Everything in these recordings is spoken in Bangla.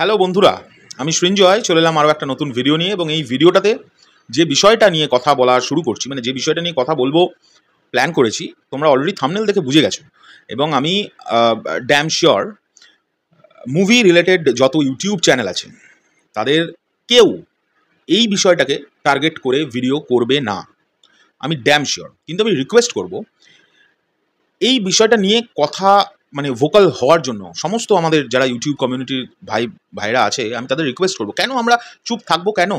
হ্যালো বন্ধুরা, আমি সৃঞ্জয় চলে এলাম আরও একটা নতুন ভিডিও নিয়ে। এবং এই ভিডিওটাতে যে বিষয়টা নিয়ে কথা বলা শুরু করছি, মানে যে বিষয়টা নিয়ে কথা বলবো প্ল্যান করেছি, তোমরা অলরেডি থাম্বনেল দেখে বুঝে গেছো। এবং আমি ড্যাম শিওর মুভি রিলেটেড যত ইউটিউব চ্যানেল আছে তাদের কেউ এই বিষয়টাকে টার্গেট করে ভিডিও করবে না, আমি ড্যাম শিওর। কিন্তু আমি রিকোয়েস্ট করব এই বিষয়টা নিয়ে কথা মানে ভোকাল হওয়ার জন্য সমস্ত আমাদের যারা ইউটিউব কমিউনিটির ভাইরা আছে, আমি তাদের রিকোয়েস্ট করবো, কেন আমরা চুপ থাকবো? কেন,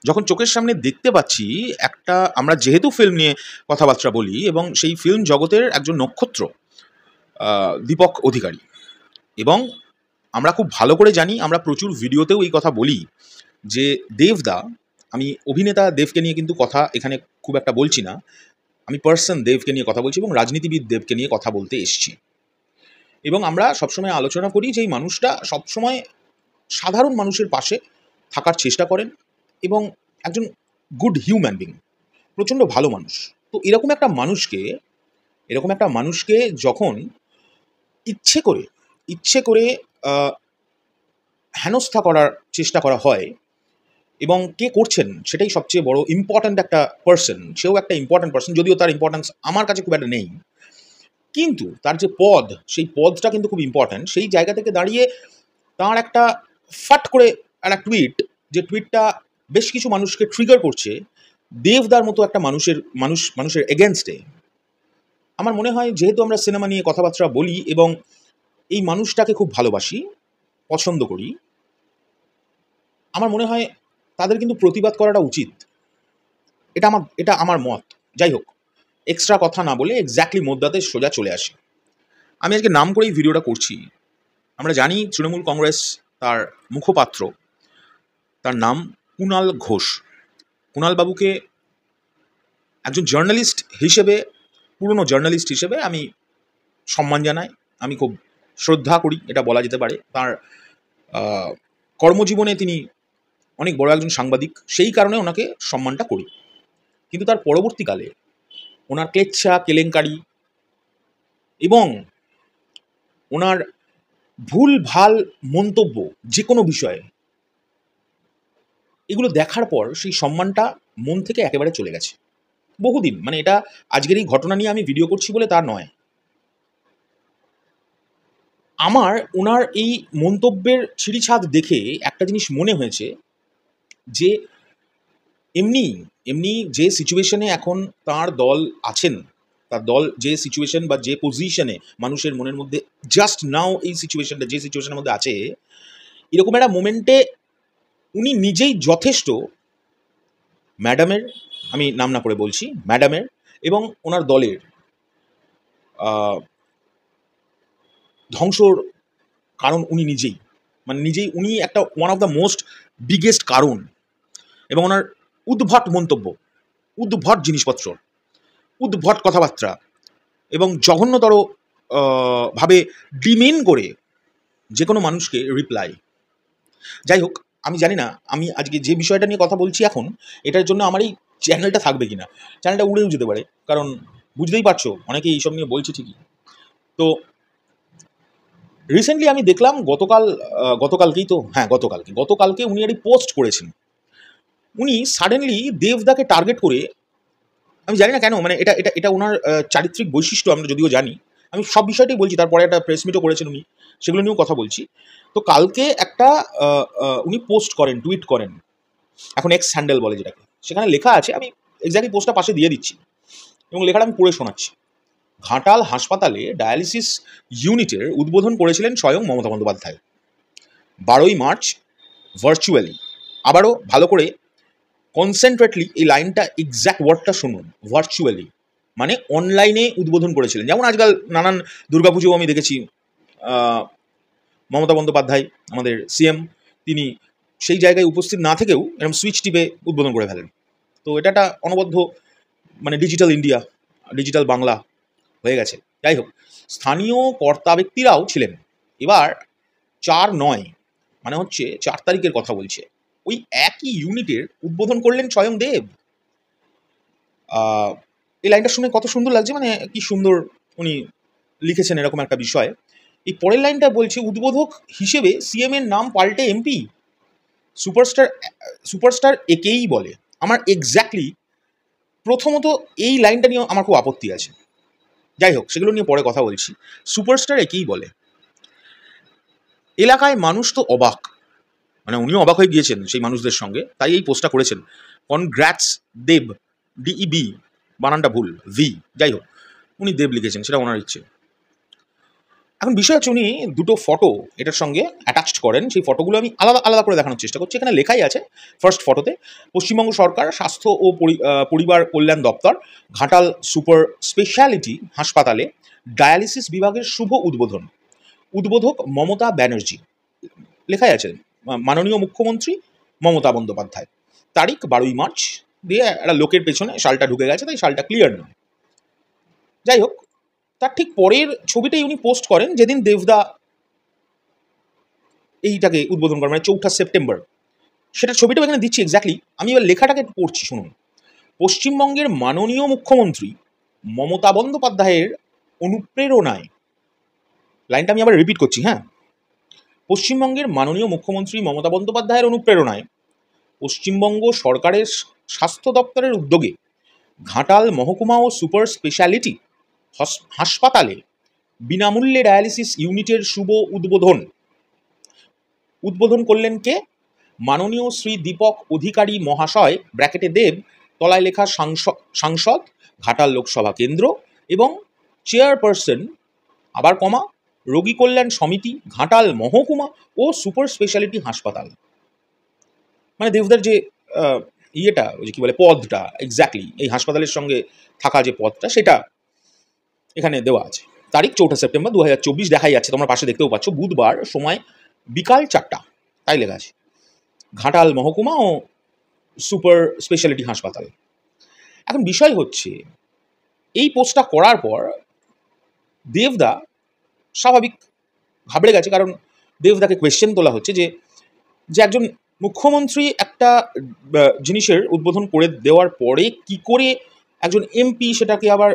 যখন চোখের সামনে দেখতে পাচ্ছি একটা, আমরা যেহেতু ফিল্ম নিয়ে কথাবার্তা বলি এবং সেই ফিল্ম জগতের একজন নক্ষত্র দীপক অধিকারী, এবং আমরা খুব ভালো করে জানি, আমরা প্রচুর ভিডিওতেও এই কথা বলি যে দেবদা, আমি অভিনেতা দেবকে নিয়ে কিন্তু কথা এখানে খুব একটা বলছি না, আমি পার্সন দেবকে নিয়ে কথা বলছি এবং রাজনীতিবিদ দেবকে নিয়ে কথা বলতে এসছি। এবং আমরা সবসময় আলোচনা করি যে এই মানুষটা সবসময় সাধারণ মানুষের পাশে থাকার চেষ্টা করেন এবং একজন গুড হিউম্যান বিং, প্রচণ্ড ভালো মানুষ। তো এরকম একটা মানুষকে যখন ইচ্ছে করে হেনস্থা করার চেষ্টা করা হয়, এবং কে করছেন সেটাই সবচেয়ে বড় ইম্পর্ট্যান্ট একটা পার্সন, সেও একটা ইম্পর্ট্যান্ট পার্সন, যদিও তার ইম্পর্টেন্স আমার কাছে খুব একটা নেই, কিন্তু তার যে পদ, সেই পদটা কিন্তু খুব ইম্পর্ট্যান্ট। সেই জায়গা থেকে দাঁড়িয়ে তার একটা ফাট করে একটা যে টুইটটা বেশ কিছু মানুষকে ট্রিগার করছে দেবদার মতো একটা মানুষের এগেনস্টে। আমার মনে হয়, যেহেতু আমরা সিনেমা নিয়ে কথাবার্তা বলি এবং এই মানুষটাকে খুব ভালোবাসি, পছন্দ করি, আমার মনে হয় তাদের কিন্তু প্রতিবাদ করাটা উচিত। এটা আমার মত। যাই হোক, এক্সট্রা কথা না বলে এক্স্যাক্টলি মোদ্দাতে সোজা চলে আসি। আমি আজকে নাম করেই ভিডিওটা করছি। আমরা জানি তৃণমূল কংগ্রেস, তার মুখপাত্র, তার নাম কুণাল ঘোষ। কুণালবাবুকে একজন জার্নালিস্ট হিসেবে, পুরনো জার্নালিস্ট হিসেবে আমি সম্মান জানাই, আমি খুব শ্রদ্ধা করি, এটা বলা যেতে পারে। তার কর্মজীবনে তিনি অনেক বড় একজন সাংবাদিক, সেই কারণে ওনাকে সম্মানটা করি। কিন্তু তার পরবর্তীকালে ওনার কেচ্ছা, কেলেঙ্কারি এবং ওনার ভুল ভাল মন্তব্য যে কোনো বিষয়ে, এগুলো দেখার পর সেই সম্মানটা মন থেকে একেবারে চলে গেছে বহুদিন। মানে এটা আজকের এই ঘটনা নিয়ে আমি ভিডিও করছি বলে তা নয়। আমার ওনার এই মন্তব্যের ছিঁড়িছাদ দেখে একটা জিনিস মনে হয়েছে যে এমনি এমনি যে সিচুয়েশনে এখন তার দল আছেন, তার দল যে সিচুয়েশন বা যে পজিশনে মানুষের মনের মধ্যে জাস্ট নাও এই সিচুয়েশনটা যে সিচুয়েশনের মধ্যে আছে, এরকম একটা মোমেন্টে উনি নিজেই যথেষ্ট ম্যাডামের, আমি নাম না করে বলছি, ম্যাডামের এবং ওনার দলের ধ্বংসর কারণ উনি নিজেই, মানে উনি একটা one of the most biggest কারণ। এবং ওনার উদ্ভট মন্তব্য, উদ্ভট জিনিসপত্র, উদ্ভট কথাবার্তা এবং জঘন্যতর ভাবে ডিমেন করে যে কোনো মানুষকে রিপ্লাই। যাই হোক, আমি জানি না আমি আজকে যে বিষয়টা নিয়ে কথা বলছি এখন, এটার জন্য আমার এই চ্যানেলটা থাকবে কিনা, চ্যানেলটা উড়েও যেতে পারে, কারণ বুঝতেই পারছো অনেকেই এইসব নিয়ে বলছে ঠিকই। তো রিসেন্টলি আমি দেখলাম গতকালকে উনি একটি পোস্ট করেছেন। উনি সাডেনলি দেবদাকে টার্গেট করে, আমি জানি না কেন, মানে এটা এটা এটা ওনার চারিত্রিক বৈশিষ্ট্য আমরা যদিও জানি, আমি সব বিষয়টাই বলছি, তারপরে একটা প্রেস মিটও করেছেন উনি, সেগুলো নিয়েও কথা বলছি। তো কালকে একটা উনি পোস্ট করেন, টুইট করেন, এখন এক্স হ্যান্ডেল বলে যেটাকে, সেখানে লেখা আছে, আমি এক্স্যাক্টলি পোস্টটা পাশে দিয়ে দিচ্ছি এবং লেখাটা আমি পড়ে শোনাচ্ছি। ঘাটাল হাসপাতালে ডায়ালিসিস ইউনিটের উদ্বোধন করেছিলেন স্বয়ং মমতা বন্দ্যোপাধ্যায় 12ই মার্চ ভার্চুয়ালি। আবারও ভালো করে কনসেন্ট্রেটলি এই লাইনটা, এক্স্যাক্ট ওয়ার্ডটা শুনুন, ভার্চুয়ালি মানে অনলাইনে উদ্বোধন করেছিলেন। যেমন আজকাল নানান দুর্গাপুজো আমি দেখেছি মমতা বন্দ্যোপাধ্যায়, আমাদের সিএম, তিনি সেই জায়গায় উপস্থিত না থেকেও এরকম সুইচ টিপে উদ্বোধন করে ফেলেন। তো এটা একটা অনবদ্য, মানে ডিজিটাল ইন্ডিয়া, ডিজিটাল বাংলা হয়ে গেছে। যাই হোক, স্থানীয় কর্তা ব্যক্তিরাও ছিলেন। এবার 4/9 মানে হচ্ছে 4 তারিখের কথা বলছে, ওই একই ইউনিটের উদ্বোধন করলেন স্বয়ং দেব। এই লাইনটা শুনে কত সুন্দর লাগছে, মানে কি সুন্দর উনি লিখেছেন এরকম একটা বিষয়। এই পরের লাইনটা বলছে উদ্বোধক হিসেবে সিএম এর নাম পাল্টে এমপি। সুপারস্টার সুপারস্টার একেই বলে। আমার এক্স্যাক্টলি প্রথমত এই লাইনটা নিয়ে আমার খুব আপত্তি আছে। যাই হোক, সেগুলো নিয়ে পরে কথা বলছি। সুপারস্টার একেই বলে, এলাকায় মানুষ তো অবাক, মানে উনিও অবাক হয়ে গিয়েছেন সেই মানুষদের সঙ্গে, তাই এই পোস্টটা করেছেন। কনগ্র্যাটস দেব, ডিইবি বানানটা ভুল, ভি, যাই হোক উনি দেব লিখেছেন, সেটা ওনার ইচ্ছে। এখন বিষয় হচ্ছে উনি দুটো ফটো এটার সঙ্গে অ্যাটাচড করেন, সেই ফটোগুলো আমি আলাদা আলাদা করে দেখানোর চেষ্টা করছি। এখানে লেখাই আছে ফার্স্ট ফটোতে, পশ্চিমবঙ্গ সরকার স্বাস্থ্য ও পরিবার কল্যাণ দপ্তর ঘাটাল সুপার স্পেশালিটি হাসপাতালে ডায়ালিসিস বিভাগের শুভ উদ্বোধন, উদ্বোধক মমতা ব্যানার্জি, লেখাই আছে মাননীয় মুখ্যমন্ত্রী মমতা বন্দ্যোপাধ্যায়, তারিখ 12ই মার্চ, দিয়ে একটা লোকের পেছনে শালটা ঢুকে গেছে, তাই শালটা ক্লিয়ার নয়। যাই হোক, তার ঠিক পরের ছবিটাই উনি পোস্ট করেন যেদিন দেবদা এইটাকে উদ্বোধন করেন, মানে 4 সেপ্টেম্বর। সেটা ছবিটাও এখানে দিচ্ছি এক্স্যাক্টলি। আমি এবার লেখাটাকে একটু পড়ছি, শুনুন। পশ্চিমবঙ্গের মাননীয় মুখ্যমন্ত্রী মমতা বন্দ্যোপাধ্যায়ের অনুপ্রেরণায়, লাইনটা আমি আবার রিপিট করছি, হ্যাঁ, পশ্চিমবঙ্গের মাননীয় মুখ্যমন্ত্রী মমতা বন্দ্যোপাধ্যায়ের অনুপ্রেরণায় পশ্চিমবঙ্গ সরকারের স্বাস্থ্য দপ্তরের উদ্যোগে ঘাটাল মহকুমা ও সুপার স্পেশালিটি হাসপাতালে বিনামূল্যে ডায়ালিসিস ইউনিটের শুভ উদ্বোধন করলেন কে? মাননীয় শ্রী দীপক অধিকারী মহাশয়, ব্র্যাকেটে দেব, তলায় লেখা সাংসদ ঘাটাল লোকসভা কেন্দ্র এবং চেয়ারপারসন, আবার কমা, রোগী কল্যাণ সমিতি ঘাটাল মহকুমা ও সুপার স্পেশালিটি হাসপাতাল। মানে দেবদার যে ইয়েটা, ওই যে কী বলে, পদটা, এক্স্যাক্টলি এই হাসপাতালের সঙ্গে থাকা যে পদটা, সেটা এখানে দেওয়া আছে। তারিখ 4 সেপ্টেম্বর 2024, দেখাই যাচ্ছে, তোমরা পাশে দেখতেও পাচ্ছ, বুধবার, সময় বিকাল 4টা, তাই লেখা আছে, ঘাটাল মহকুমা ও সুপার স্পেশালিটি হাসপাতাল। এখন বিষয় হচ্ছে, এই পোস্টটা করার পর দেবদা স্বাভাবিক ঘাবড়ে গেছে, কারণ দেবদাকে কোয়েশ্চেন তোলা হচ্ছে যে একজন মুখ্যমন্ত্রী একটা জিনিসের উদ্বোধন করে দেওয়ার পরে কি করে একজন এমপি সেটাকে আবার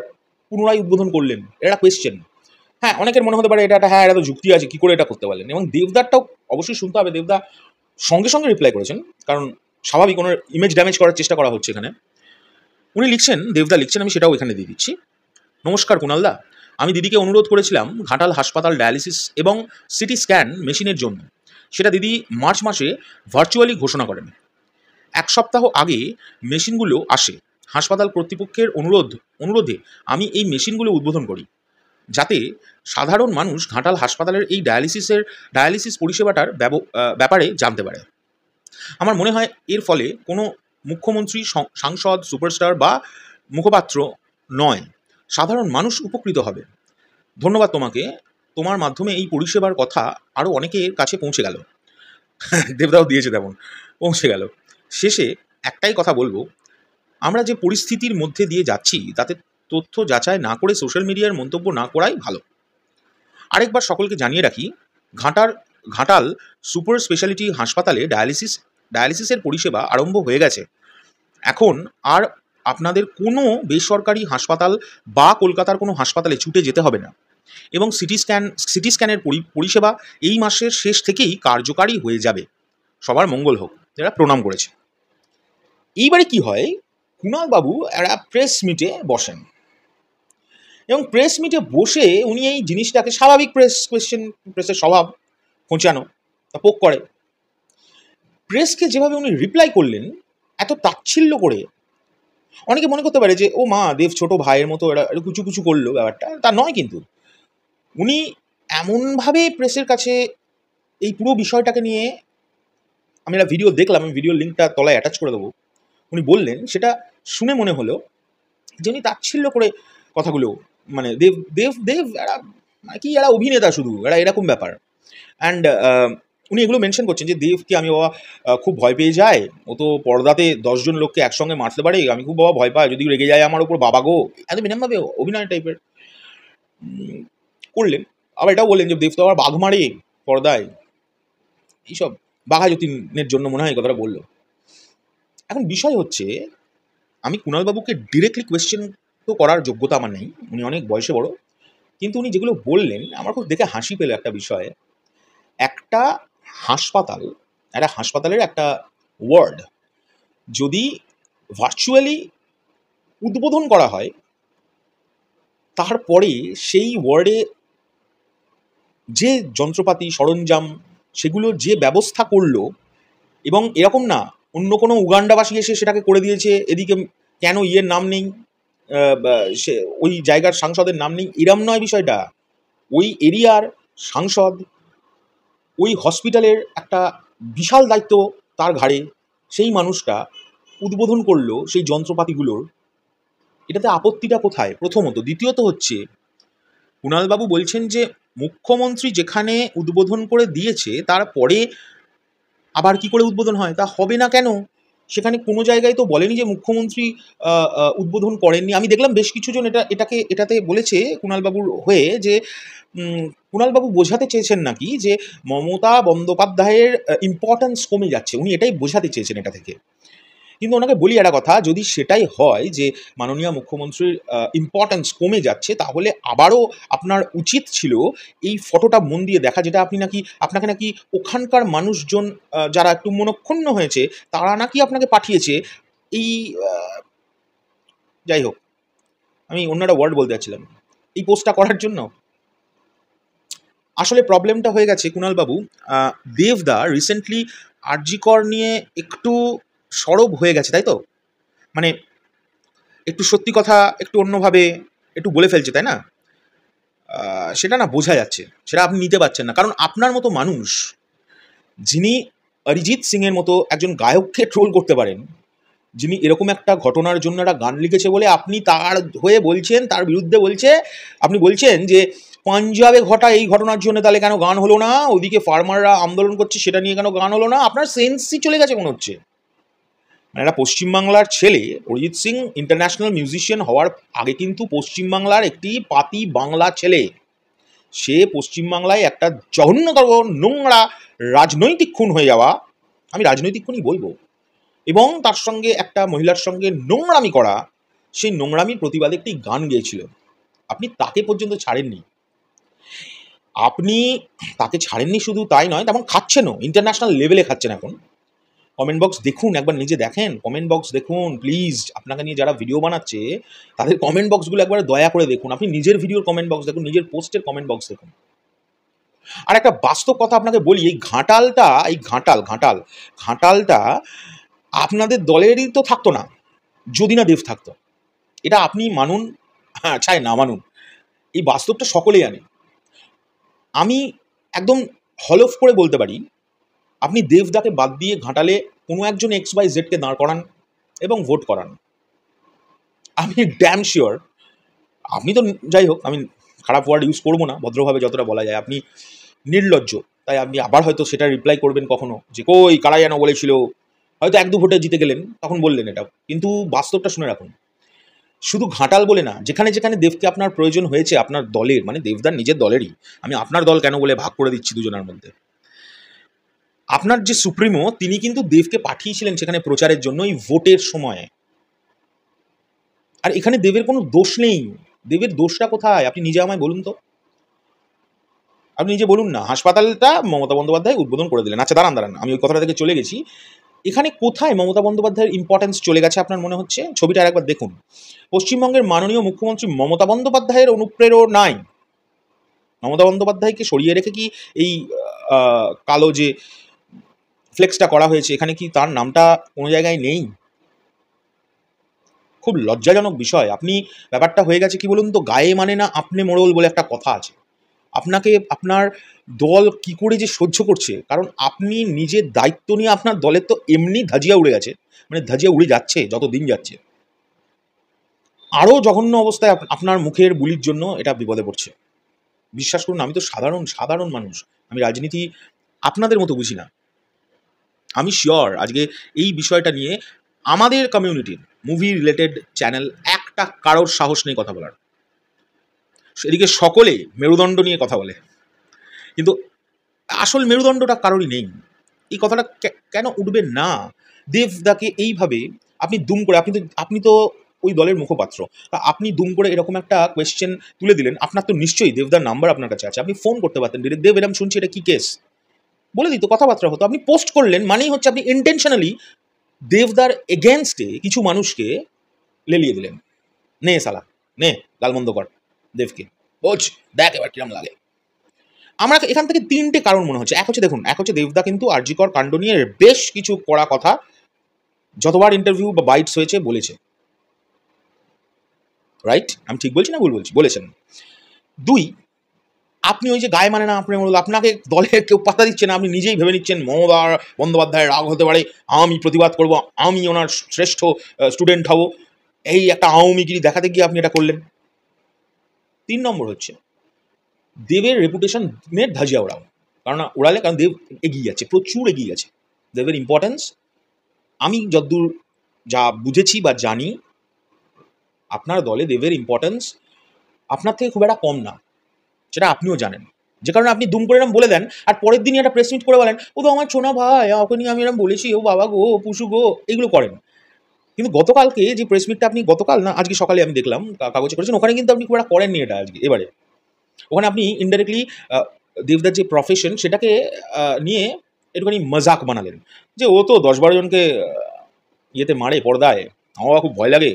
পুনরায় উদ্বোধন করলেন, এটা কোয়েশ্চেন। হ্যাঁ, অনেকের মনে হতে পারে এটা এটা তো যুক্তি আছে, কী করে এটা করতে পারলেন, এবং দেবদারটাও অবশ্যই শুনতে হবে। দেবদা সঙ্গে সঙ্গে রিপ্লাই করেছেন, কারণ স্বাভাবিক ওনার ইমেজ ড্যামেজ করার চেষ্টা করা হচ্ছে এখানে। উনি লিখছেন, দেবদা লিখছেন, আমি সেটাও এখানে দিয়ে দিচ্ছি। নমস্কার কুণালদা, আমি দিদিকে অনুরোধ করেছিলাম ঘাটাল হাসপাতাল ডায়ালিসিস এবং সিটি স্ক্যান মেশিনের জন্য, সেটা দিদি মার্চ মাসে ভার্চুয়ালি ঘোষণা করেন। 1 সপ্তাহ আগে মেশিনগুলো আসে। হাসপাতাল কর্তৃপক্ষের অনুরোধে আমি এই মেশিনগুলো উদ্বোধন করি, যাতে সাধারণ মানুষ ঘাটাল হাসপাতালের এই ডায়ালিসিস পরিষেবাটার ব্যাপারে জানতে পারে। আমার মনে হয় এর ফলে কোনো মুখ্যমন্ত্রী, সাংসদ, সুপারস্টার বা মুখপাত্র নয়, সাধারণ মানুষ উপকৃত হবে। ধন্যবাদ তোমাকে, তোমার মাধ্যমে এই পরিষেবার কথা আরও অনেকের কাছে পৌঁছে গেল। দেবদাও দিয়েছে তেমন, পৌঁছে গেল। শেষে একটাই কথা বলবো, আমরা যে পরিস্থিতির মধ্যে দিয়ে যাচ্ছি তাতে তথ্য যাচাই না করে সোশ্যাল মিডিয়ার মন্তব্য না করাই ভালো। আরেকবার সকলকে জানিয়ে রাখি, ঘাটাল সুপার স্পেশালিটি হাসপাতালে ডায়ালিসিসের পরিষেবা আরম্ভ হয়ে গেছে। এখন আর আপনাদের কোনো বেসরকারি হাসপাতাল বা কলকাতার কোনো হাসপাতালে ছুটে যেতে হবে না, এবং সিটি স্ক্যানের পরিষেবা এই মাসের শেষ থেকেই কার্যকারী হয়ে যাবে। সবার মঙ্গল হোক, যারা প্রণাম করেছে। এইবারে কি হয়, কুণালবাবু একটা প্রেস মিটে বসেন, এবং প্রেস মিটে বসে উনি এই জিনিসটাকে, স্বাভাবিক প্রেসের স্বভাব খোঁচানো, তা পোক করে। প্রেসকে যেভাবে উনি রিপ্লাই করলেন এত তাচ্ছিল্য করে, অনেকে মনে করতে পারে যে ও মা, দেব ছোট ভাইয়ের মতো এরা কুচু কুচু করলো, ব্যাপারটা তা নয়। কিন্তু উনি এমনভাবে প্রেসের কাছে এই পুরো বিষয়টাকে নিয়ে, আমি একটা ভিডিও দেখলাম, আমি ভিডিওর লিঙ্কটা তলায় অ্যাটাচ করে দেবো, উনি বললেন, সেটা শুনে মনে হলো যে উনি তাচ্ছিল্য করে কথাগুলো, মানে দেব দেব দেব এরা কি, এরা অভিনেতা শুধু, এরা এরকম ব্যাপার। অ্যান্ড উনি এগুলো মেনশন করছেন যে দেবকে আমি বাবা খুব ভয় পেয়ে যায়, ও তো পর্দাতে 10 জন লোককে একসঙ্গে মারতে পারে, আমি খুব বাবা ভয় পাই, যদি রেগে যায় আমার ওপর, বাবা গো, এত বিনমভাবে অভিনয় টাইপের করলেন। আবার এটাও বললেন যে দেব তো আবার বাঘ মারে পর্দায়, এইসব বাঘা যতীনের জন্য মনে হয় এই কথাটা বললো। এখন বিষয় হচ্ছে, আমি কুণালবাবুকে ডিরেক্টলি কোয়েশ্চেন তো করার যোগ্যতা আমার নেই, উনি অনেক বয়সে বড়, কিন্তু উনি যেগুলো বললেন আমার খুব দেখে হাসি পেল একটা বিষয়ে। একটা হাসপাতাল, একটা হাসপাতালের একটা ওয়ার্ড যদি ভার্চুয়ালি উদ্বোধন করা হয়, তারপরে সেই ওয়ার্ডে যে যন্ত্রপাতি সরঞ্জাম সেগুলোর যে ব্যবস্থা করলো, এবং এরকম না অন্য কোনো উগান্ডাবাসী এসে সেটাকে করে দিয়েছে, এদিকে কেন ইয়ের নাম নেই, সে ওই জায়গার সাংসদের নাম নেই, এরম নয় বিষয়টা। ওই এরিয়ার সাংসদ, ওই হসপিটালের একটা বিশাল দায়িত্ব তার ঘাড়ে, সেই মানুষটা উদ্বোধন করলো সেই যন্ত্রপাতিগুলোর। এটাতে আপত্তিটা কোথায় প্রথমত? দ্বিতীয়ত হচ্ছে, কুণালবাবু বলছেন যে মুখ্যমন্ত্রী যেখানে উদ্বোধন করে দিয়েছে তারপরে আবার কি করে উদ্বোধন হয়? তা হবে না কেন? সেখানে কোনো জায়গায় তো বলেনি যে মুখ্যমন্ত্রী উদ্বোধন করেননি। আমি দেখলাম বেশ কিছুজন এটাতে বলেছে কুণালবাবুর হয়ে যে কুণালবাবু বোঝাতে চেয়েছেন নাকি যে মমতা বন্দ্যোপাধ্যায়ের ইম্পর্ট্যান্স কমে যাচ্ছে, উনি এটাই বোঝাতে চেয়েছেন এটা থেকে। কিন্তু ওনাকে বলি একটা কথা, যদি সেটাই হয় যে মাননীয় মুখ্যমন্ত্রীর ইম্পর্ট্যান্স কমে যাচ্ছে, তাহলে আবারও আপনার উচিত ছিল এই ফটোটা মন দিয়ে দেখা, যেটা আপনাকে নাকি ওখানকার মানুষজন যারা একটু মনক্ষুণ্ণ হয়েছে তারা নাকি আপনাকে পাঠিয়েছে এই যাই হোক, আমি অন্য একটা ওয়ার্ড বলতে যাচ্ছিলাম, এই পোস্টটা করার জন্য। আসলে প্রবলেমটা হয়ে গেছে কুণালবাবু, দেবদা রিসেন্টলি আরজি কর নিয়ে একটু সরব হয়ে গেছে, তাই তো? মানে একটু সত্যি কথা একটু অন্যভাবে একটু বলে ফেলছে, তাই না? সেটা না বোঝা যাচ্ছে, সেটা আপনি নিতে পারছেন না। কারণ আপনার মতো মানুষ, যিনি অরিজিৎ সিংয়ের মতো একজন গায়ককে ট্রোল করতে পারেন, যিনি এরকম একটা ঘটনার জন্য একটা গান লিখেছে বলে আপনি তার হয়ে বলছেন, তার বিরুদ্ধে আপনি বলছেন যে পাঞ্জাবে ঘটা এই ঘটনার জন্য তাহলে কেন গান হলো না, ওদিকে ফার্মাররা আন্দোলন করছে সেটা নিয়ে কেন গান হলো না? আপনার সেন্সই চলে গেছে মনে হচ্ছে। মানে একটা পশ্চিমবাংলার ছেলে, অরিজিৎ সিং ইন্টারন্যাশনাল মিউজিশিয়ান হওয়ার আগে কিন্তু পশ্চিমবাংলার একটি পাতি বাংলা ছেলে। সে পশ্চিমবাংলায় একটা জঘন্যতম নোংরা রাজনৈতিক খুন হয়ে যাওয়া, আমি রাজনৈতিক খুনই বলবো, এবং তার সঙ্গে একটা মহিলার সঙ্গে নোংরামি করা, সেই নোংরামির প্রতিবাদে একটি গান গেয়েছিল। আপনি তাকে পর্যন্ত ছাড়েননি। আপনি তাকে ছাড়েননি শুধু তাই নয়, তেমন খাচ্ছেনও, ইন্টারন্যাশনাল লেভেলে খাচ্ছেন এখন। কমেন্ট বক্স দেখুন, একবার নিজে দেখেন, কমেন্ট বক্স দেখুন প্লিজ। আপনাকে নিয়ে যারা ভিডিও বানাচ্ছে তাদের কমেন্ট বক্সগুলো একবার দয়া করে দেখুন। আপনি নিজের ভিডিওর কমেন্ট বক্স দেখুন, নিজের পোস্টের কমেন্ট বক্স দেখুন। আর একটা বাস্তব কথা আপনাকে বলি, এই ঘাটালটা আপনাদের দলেরই তো থাকতো না যদি না দেব থাকতো। এটা আপনি মানুন, হ্যাঁ চাই না মানুন, এই বাস্তবটা সকলেই জানে। আমি একদম হলফ করে বলতে পারি, আপনি দেবদাকে বাদ দিয়ে ঘাটালে কোনো একজন XYZ কে দাঁড় করান এবং ভোট করান, আমি ড্যাম শিওর আপনি তো, যাই হোক আমি খারাপ ওয়ার্ড ইউজ করবো না, ভদ্রভাবে যতটা বলা যায়, আপনি নির্লজ্জ, তাই আপনি আবার হয়তো সেটা রিপ্লাই করবেন কখনো যে কই কারা যেন বলেছিল, হয়তো 1-2 ভোটে জিতে গেলেন তখন বললেন এটা। কিন্তু বাস্তবটা শুনে রাখুন, শুধু ঘাটাল বলে না, যেখানে যেখানে দেবকে আপনার প্রয়োজন হয়েছে আপনার দলের, মানে দেবদার নিজের দলেরই, আমি আপনার দল কেন বলে ভাগ করে দিচ্ছি দুজনের মধ্যে, আপনার যে সুপ্রিমো তিনি কিন্তু দেবকে পাঠিয়েছিলেন সেখানে প্রচারের জন্য এই ভোটের সময়। আর এখানে দেবের কোনো দোষ নেই। দেবের দোষটা কোথায় আপনি নিজে আমায় বলুন তো, আপনি নিজে বলুন না। হাসপাতালটা মমতা বন্দ্যোপাধ্যায় উদ্বোধন করে দিলেন, আচ্ছা দাঁড়ান, আমি ওই কথাটা থেকে চলে গেছি। এখানে কোথায় মমতা বন্দ্যোপাধ্যায়ের ইম্পর্টেন্স চলে গেছে আপনার মনে হচ্ছে? ছবিটা আরেকবার দেখুন। পশ্চিমবঙ্গের মাননীয় মুখ্যমন্ত্রী মমতা বন্দ্যোপাধ্যায়ের অনুপ্রেরণায় মমতা বন্দ্যোপাধ্যায়কে সরিয়ে রেখে কি এই কালো যে ফ্লেক্সটা করা হয়েছে এখানে কি তার নামটা কোনো জায়গায় নেই? খুব লজ্জাজনক বিষয়। আপনি, ব্যাপারটা হয়ে গেছে কি বলুন তো, গায়ে মানে না আপনি মোড়ল বলে একটা কথা আছে। আপনাকে আপনার দল কি করে যে সহ্য করছে, কারণ আপনি নিজের দায়িত্ব নিয়ে আপনার দলের তো এমনি ধাজিয়া উড়ে গেছে, মানে ধাজিয়া উড়ে যাচ্ছে যত দিন যাচ্ছে। আরও জঘন্য অবস্থায় আপনার মুখের বুলির জন্য এটা বিপদে পড়ছে। বিশ্বাস করুন, আমি তো সাধারণ মানুষ, আমি রাজনীতি আপনাদের মতো বুঝি না। আমি শিওর আজকে এই বিষয়টা নিয়ে আমাদের কমিউনিটির মুভি রিলেটেড চ্যানেল একটা কারোর সাহস নেই কথা বলার। সেদিকে সকলে মেরুদণ্ড নিয়ে কথা বলে, কিন্তু আসল মেরুদণ্ডটা কারোরই নেই। এই কথাটা কেন উঠবে না? দেবদাকে এইভাবে আপনি দুম করে, আপনি তো ওই দলের মুখপাত্র, তা আপনি দুম করে এরকম একটা কোয়েশ্চেন তুলে দিলেন। আপনার তো নিশ্চয়ই দেবদার নাম্বার আপনার কাছে আছে, আপনি ফোন করতে পারতেন ডিরেক্ট, দেব এরকম শুনছি, এটা কি কেস, বলে দিত, কথাবার্তা হতো। আপনি পোস্ট করলেন মানেই হচ্ছে আপনি ইন্টেনশনালি দেবদার এগেনস্টে কিছু মানুষকে লেলিয়ে দিলেন। নে সালা, নে গালমন্দ কর দেবকে, বোঝ, দেখ এবার কিরম লাগে। আমরা এখান থেকে তিনটে কারণ মনে হচ্ছে। এক হচ্ছে, দেখুন, এক হচ্ছে দেবদা কিন্তু আরজিকর কাণ্ড নিয়ে বেশ কিছু কড়া কথা যতবার ইন্টারভিউ বা বাইটস হয়েছে বলেছে, রাইট? আমি ঠিক বলছি না ভুল বলছি? বলেছেন। দুই, আপনি ওই যে গায়ে মানে না আপনার মূল, আপনাকে দলে কেউ পাত্তা দিচ্ছে না, আপনি নিজেই ভেবে নিচ্ছেন মমতা বন্দ্যোপাধ্যায়ের রাগ হতে পারে, আমি প্রতিবাদ করব, আমি ওনার শ্রেষ্ঠ স্টুডেন্ট হব, এই একটা আওয়ামীগিরি দেখাতে গিয়ে আপনি এটা করলেন। 3 নম্বর হচ্ছে দেবের রেপুটেশনের ধাজিয়া ওড়াও, কারণ ওড়ালে, কারণ দেব এগিয়ে যাচ্ছে, প্রচুর এগিয়ে গেছে। দেবের ইম্পর্টেন্স আমি যতদূর যা বুঝেছি বা জানি, আপনার দলে দেবের ইম্পর্টেন্স আপনার থেকে খুব একটা কম না, সেটা আপনিও জানেন। যে কারণে আপনি দুম করে এরম বলে দেন, আর পরের দিনই একটা প্রেস মিট করে বলেন, ও তো আমার ছোনা ভাই, ওকে নিয়ে আমি এরম বলেছি, ও বাবা গো, পুষু গো, এগুলো করেন। কিন্তু গতকালকে যে প্রেস মিটটা আপনি, গতকাল না আজকে সকালে আমি দেখলাম কাগজে করেছেন, ওখানে কিন্তু আপনি খুব একটা করেননি এটা আজকে এবারে। ওখানে আপনি ইনডাইরেক্টলি দেবদার যে প্রফেশন সেটাকে নিয়ে একটুখানি মজাক বানালেন, যে ও তো 10-12 জনকে ইয়েতে মারে পর্দায়, আমার বাবা খুব ভয় লাগে,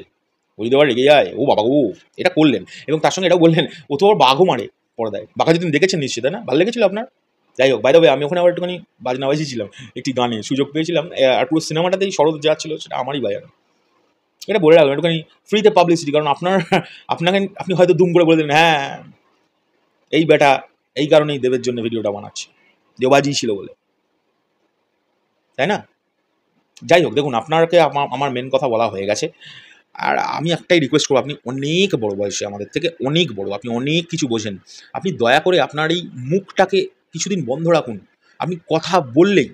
ওই দেওয়ার রেগে যায়, ও বাবা ও, এটা করলেন। এবং তার সঙ্গে এটাও বললেন, ও তো আবার বাঘও মারে পর্দায়। বাঘা যদি দেখেছেন নিশ্চিত, তাই না? ভালো লেগেছিল আপনার? যাই হোক, বাই দ্য ওয়ে, আমি ওখানে আবার একটুখানি বাজনা বাজিয়েছিলাম একটি গানে, সুযোগ পেয়েছিলাম, আর পুরো সিনেমাটাতেই শরৎ যা ছিল সেটা আমারই বাজানো। এটা বলে রাখলাম একটুখানি ফ্রিতে পাবলিসিটি, কারণ আপনাকে আপনি হয়তো দুম করে বলে দিলেন, হ্যাঁ এই বেটা এই কারণেই দেবের জন্য ভিডিওটা বানাচ্ছে, দেবাজি ছিল বলে, তাই না? যাই হোক, দেখুন, আপনাকে আমার মেন কথা বলা হয়ে গেছে। আর আমি একটাই রিকোয়েস্ট করবো, আপনি অনেক বড় বয়সে, আমাদের থেকে অনেক বড়, আপনি অনেক কিছু বোঝেন, আপনি দয়া করে আপনার এই মুখটাকে কিছুদিন বন্ধ রাখুন। আপনি কথা বললেই,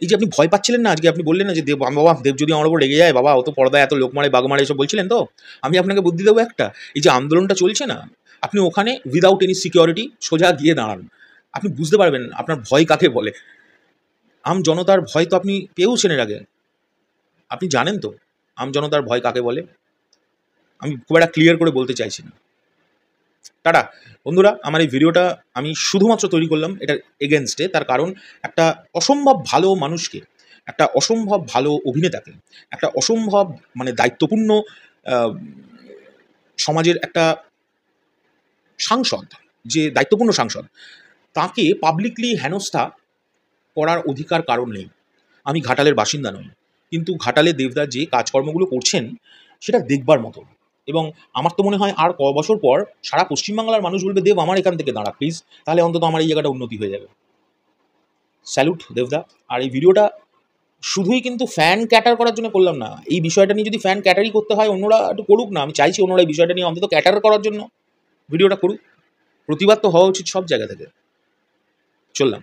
এই যে আপনি ভয় পাচ্ছিলেন না আজকে, আপনি বললেন না যে দেব, বাবা দেব যদি আমার উপর রেগে যায়, বাবা ও তো পর্দায় এত লোক মারে বাঘ মারে এসব বলছিলেন, তো আমি আপনাকে বুদ্ধি দেবো একটা, এই যে আন্দোলনটা চলছে না, আপনি ওখানে উইদাউট এনি সিকিউরিটি সোজা গিয়ে দাঁড়ান, আপনি বুঝতে পারবেন আপনার ভয় কাকে বলে। আম জনতার ভয় তো আপনি পেয়েওছেন এর আগে, আপনি জানেন তো আম জনতার ভয় কাকে বলে। আমি খুব একটা ক্লিয়ার করে বলতে চাইছি না। টাটা বন্ধুরা, আমার এই ভিডিওটা আমি শুধুমাত্র তৈরি করলাম এটার এগেনস্টে, তার কারণ একটা অসম্ভব ভালো মানুষকে, একটা অসম্ভব ভালো অভিনেতাকে, একটা অসম্ভব মানে দায়িত্বপূর্ণ সমাজের একটা সাংসদ, যে দায়িত্বপূর্ণ সাংসদ, তাকে পাবলিকলি হেনস্থা করার অধিকার কারণ নেই। আমি ঘাটালের বাসিন্দা নই, কিন্তু ঘাটালে দেবদা যে কাজকর্মগুলো করছেন সেটা দেখবার মতো। এবং আমার তো মনে হয় আর ক বছর পর সারা পশ্চিমবাংলার মানুষ বলবে, দেব আমার এখান থেকে দাঁড়া প্লিজ, তাহলে অন্তত আমার এই জায়গাটা উন্নতি হয়ে যাবে। স্যালুট দেবদা। আর এই ভিডিওটা শুধুই কিন্তু ফ্যান ক্যাটার করার জন্য করলাম না, এই বিষয়টা নিয়ে যদি ফ্যান ক্যাটারই করতে হয় অন্যরা একটু করুক না, আমি চাইছি অন্যরা এই বিষয়টা নিয়ে অন্তত ক্যাটার করার জন্য ভিডিওটা করুক। প্রতিবাদ তো হওয়া উচিত সব জায়গা থেকে। চললাম।